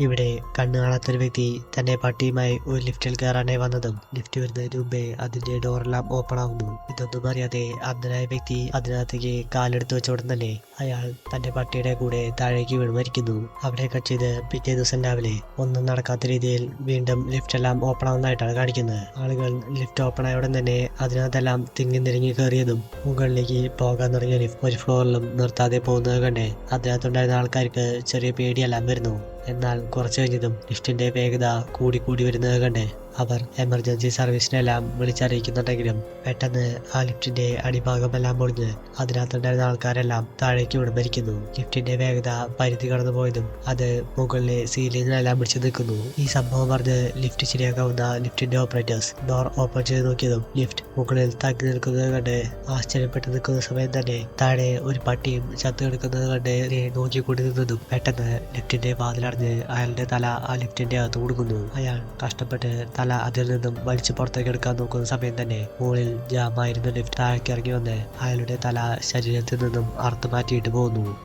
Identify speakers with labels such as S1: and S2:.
S1: ഇവിടെ കണ്ണു കാണാത്തൊരു വ്യക്തി തന്റെ പട്ടിയുമായി ഒരു ലിഫ്റ്റിൽ കയറാനായി വന്നതും ലിഫ്റ്റ് വരുന്നതിന് മുമ്പേ അതിന്റെ ഡോറെല്ലാം ഓപ്പൺ ആവുന്നു. ഇതൊന്നും അറിയാതെ അന്ധനായ വ്യക്തി അതിനകത്തേക്ക് കാലെടുത്ത് വെച്ച ഉടൻ തന്നെ അയാൾ തന്റെ പട്ടിയുടെ കൂടെ താഴേക്ക് വീണ് മരിക്കുന്നു. അവിടെ കട്ട് ചെയ്ത് പിറ്റേ ദിവസം രാവിലെ ഒന്നും നടക്കാത്ത രീതിയിൽ വീണ്ടും ലിഫ്റ്റ് എല്ലാം ഓപ്പൺ ആവുന്നതായിട്ടാണ് കാണിക്കുന്നത്. ആളുകൾ ലിഫ്റ്റ് ഓപ്പൺ ആയ ഉടൻ തന്നെ അതിനകത്തെല്ലാം തിങ്ങി നിരങ്ങി കയറിയതും മുകളിലേക്ക് പോകാൻ തുടങ്ങിയ ലിഫ്റ്റ് ഒരു ഫ്ലോറിലും നിർത്താതെ പോകുന്നത് കണ്ട് അതിനകത്തുണ്ടായിരുന്ന ആൾക്കാർക്ക് ചെറിയ പേടിയെല്ലാം വരുന്നു. എന്നാൽ കുറച്ചു കഴിഞ്ഞതും ലിഫ്റ്റിന്റെ വേഗത കൂടി വരുന്നത് കണ്ട് അവർ എമർജൻസി സർവീസിനെല്ലാം വിളിച്ചറിയിക്കുന്നുണ്ടെങ്കിലും പെട്ടെന്ന് ആ ലിഫ്റ്റിന്റെ അടിഭാഗമെല്ലാം പൊളിഞ്ഞ് അതിനകത്തുണ്ടായിരുന്ന ആൾക്കാരെല്ലാം താഴേക്ക് വീണ് മരിക്കുന്നു. ലിഫ്റ്റിന്റെ വേഗത പരിധി കടന്നു പോയതും അത് മുകളിലെ സീലിങ്ങിനെല്ലാം പിടിച്ചു നിൽക്കുന്നു. ഈ സംഭവം പറഞ്ഞ് ലിഫ്റ്റ് ശരിയാക്കാവുന്ന ലിഫ്റ്റിന്റെ ഓപ്പറേറ്റേഴ്സ് ഡോർ ഓപ്പൺ ചെയ്ത് നോക്കിയതും ലിഫ്റ്റ് മുകളിൽ തങ്ങി നിൽക്കുന്നത് കണ്ട് ആശ്ചര്യപ്പെട്ട് നിൽക്കുന്ന സമയം തന്നെ താഴെ ഒരു പട്ടിയും ചത്തു കിടക്കുന്നത് കണ്ട് നോക്കിക്കൂടി നിന്നതും പെട്ടെന്ന് ലിഫ്റ്റിന്റെ വാതിലടഞ്ഞ് അയാളുടെ തല ആ ലിഫ്റ്റിന്റെ അകത്ത് കൊടുക്കുന്നു. അയാൾ കഷ്ടപ്പെട്ട് തല അതിൽ നിന്നും വലിച്ചു പുറത്തേക്ക് എടുക്കാൻ നോക്കുന്ന സമയം തന്നെ മുകളിൽ ജാമായിരുന്ന ലിഫ്റ്റ് താഴേക്ക് ഇറങ്ങി വന്ന് അയാളുടെ തല ശരീരത്തിൽ നിന്നും അറുത്തു മാറ്റിയിട്ട് പോകുന്നു.